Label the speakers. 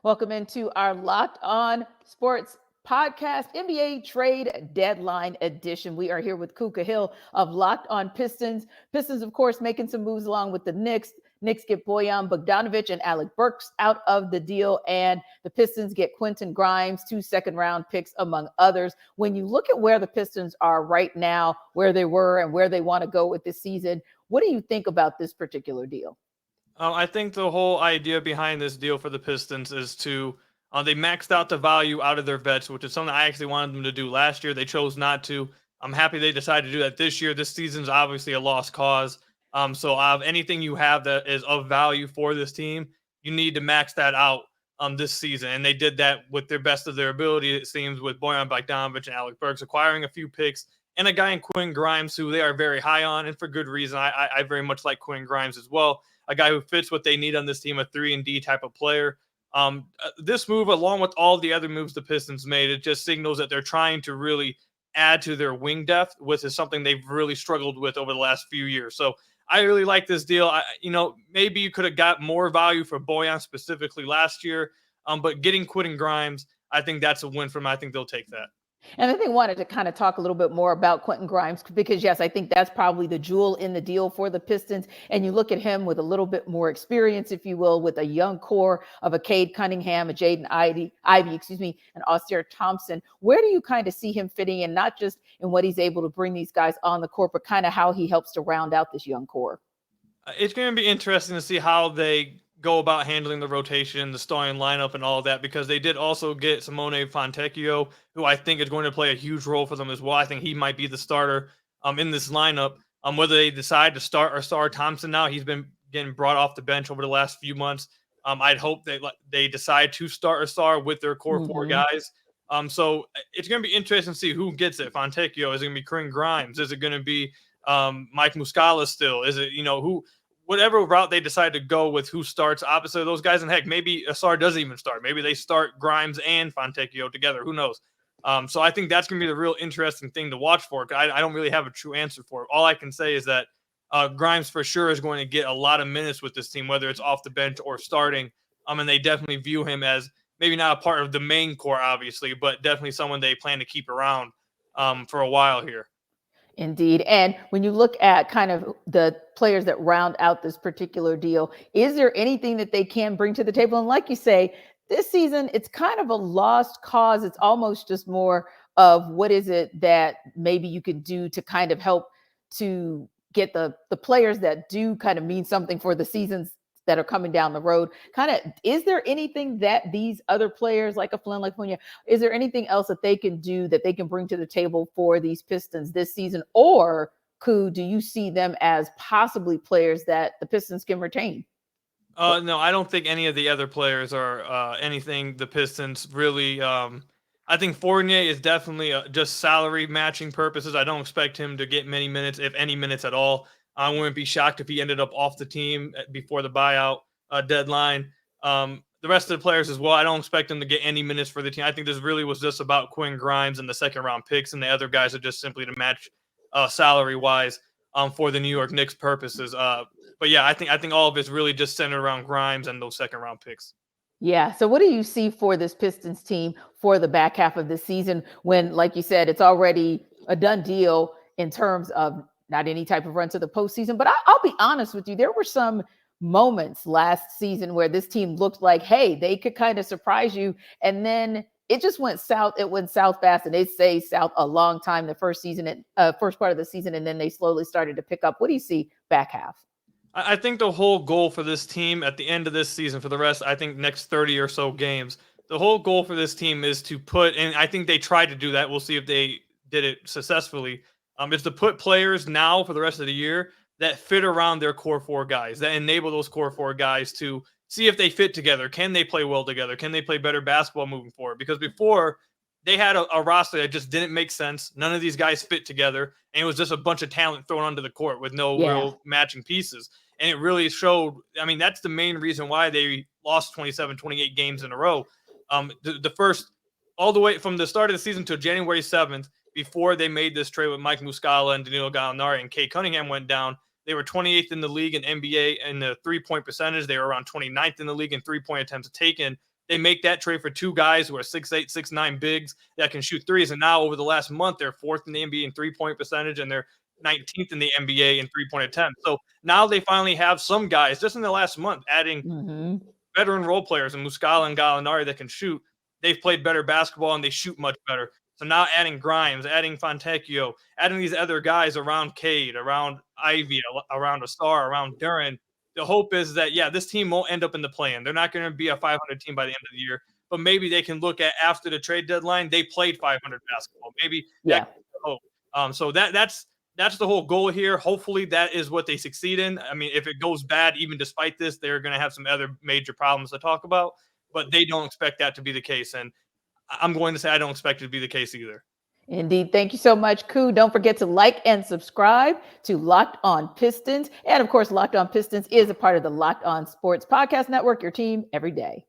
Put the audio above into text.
Speaker 1: Welcome into our Locked On Sports podcast, NBA Trade Deadline Edition. We are here with Khahil of Locked On Pistons. Pistons, of course, making some moves along with the Knicks. Knicks get Bojan Bogdanovic and Alec Burks out of the deal, and the Pistons get Quentin Grimes, 2 second-round picks, among others. When you look at where the Pistons are right now, where they were and where they want to go with this season, what do you think about this particular deal?
Speaker 2: I think the whole idea behind this deal for the Pistons is to they maxed out the value out of their vets, which is something I actually wanted them to do last year. They chose not to. I'm happy they decided to do that this year. This season's obviously a lost cause. So anything you have that is of value for this team, you need to max that out this season. And they did that with their best of their ability, it seems, with Bojan Bogdanovic and Alec Burks acquiring a few picks and a guy in Quentin Grimes who they are very high on, and for good reason. I very much like Quentin Grimes as well. A guy who fits what they need on this team, a 3-and-D type of player. This move, along with all the other moves the Pistons made, it just signals that they're trying to really add to their wing depth, which is something they've really struggled with over the last few years. So I really like this deal. Maybe you could have got more value for Bojan specifically last year, but getting Quentin Grimes, I think that's a win for them. I think they'll take that.
Speaker 1: And I think wanted to kind of talk a little bit more about Quentin Grimes because, yes, I think that's probably the jewel in the deal for the Pistons. And you look at him with a little bit more experience, if you will, with a young core of a Cade Cunningham, a Jaden Ivey, and Austin Thompson. Where do you kind of see him fitting in, not just in what he's able to bring these guys on the court, but kind of how he helps to round out this young core?
Speaker 2: It's going to be interesting to see how they go about handling the rotation, the starting lineup, and all of that, because they did also get Simone Fontecchio, who I think is going to play a huge role for them as well. I think he might be the starter in this lineup. Whether they decide to start or start Thompson now, he's been getting brought off the bench over the last few months. I'd hope that they decide to start or start with their core four guys. So it's going to be interesting to see who gets it. Fontecchio, is it going to be Quentin Grimes? Is it going to be Mike Muscala still? Is it, whatever route they decide to go with who starts opposite of those guys, and heck, maybe Asar doesn't even start. Maybe they start Grimes and Fontecchio together. Who knows? So I think that's going to be the real interesting thing to watch for. I don't really have a true answer for it. All I can say is that Grimes for sure is going to get a lot of minutes with this team, whether it's off the bench or starting. And they definitely view him as maybe not a part of the main core, obviously, but definitely someone they plan to keep around for a while here.
Speaker 1: Indeed. And when you look at kind of the players that round out this particular deal, is there anything that they can bring to the table? And like you say, this season, it's kind of a lost cause. It's almost just more of what is it that maybe you can do to kind of help to get the players that do kind of mean something for the seasons that are coming down the road. Kind of, is there anything that these other players like a Flynn, like Punya, is there anything else that they can do that they can bring to the table for these Pistons this season? Or do you see them as possibly players that the Pistons can retain?
Speaker 2: No, I don't think any of the other players are anything the Pistons really. I think Fournier is definitely just salary matching purposes. I don't expect him to get many minutes, if any minutes at all. I wouldn't be shocked if he ended up off the team before the buyout deadline. The rest of the players as well, I don't expect them to get any minutes for the team. I think this really was just about Quentin Grimes and the second-round picks, and the other guys are just simply to match salary-wise for the New York Knicks purposes. But yeah, I think all of it's really just centered around Grimes and those second-round picks.
Speaker 1: Yeah. So what do you see for this Pistons team for the back half of the season when, like you said, it's already a done deal in terms of not any type of run to the postseason? But I'll be honest with you. There were some moments last season where this team looked like, hey, they could kind of surprise you. And then it just went south. It went south fast, and they stayed south a long time the first part of the season. And then they slowly started to pick up. What do you see back half?
Speaker 2: I think the whole goal for this team at the end of this season, for the rest, I think next 30 or so games, the whole goal for this team is to put, and I think they tried to do that. We'll see if they did it successfully. Is to put players now for the rest of the year that fit around their core four guys, that enable those core four guys to see if they fit together. Can they play well together? Can they play better basketball moving forward? Because before, they had a roster that just didn't make sense. None of these guys fit together, and it was just a bunch of talent thrown onto the court with no real matching pieces. And it really showed. I mean, that's the main reason why they lost 27, 28 games in a row. The first, all the way from the start of the season to January 7th, before they made this trade with Mike Muscala and Danilo Gallinari and Cade Cunningham went down, they were 28th in the league in NBA in the three-point percentage. They were around 29th in the league in three-point attempts taken. They make that trade for two guys who are 6'8", 6'9" bigs that can shoot threes. And now over the last month, they're fourth in the NBA in 3-point percentage, and they're 19th in the NBA in 3-point attempts. So now they finally have some guys just in the last month adding veteran role players and Muscala and Gallinari that can shoot. They've played better basketball and they shoot much better. So now adding Grimes, adding Fontecchio, adding these other guys around Cade, around Ivy, around Asar, around Duran. The hope is that, yeah, this team won't end up in the play-in. They're not going to be a 500 team by the end of the year, but maybe they can look at after the trade deadline, they played 500 basketball. Maybe that's the hope. So that's the whole goal here. Hopefully that is what they succeed in. I mean, if it goes bad, even despite this, they're going to have some other major problems to talk about, but they don't expect that to be the case. And I'm going to say I don't expect it to be the case either.
Speaker 1: Indeed. Thank you so much, Koo. Don't forget to like and subscribe to Locked On Pistons. And of course, Locked On Pistons is a part of the Locked On Sports Podcast Network, your team every day.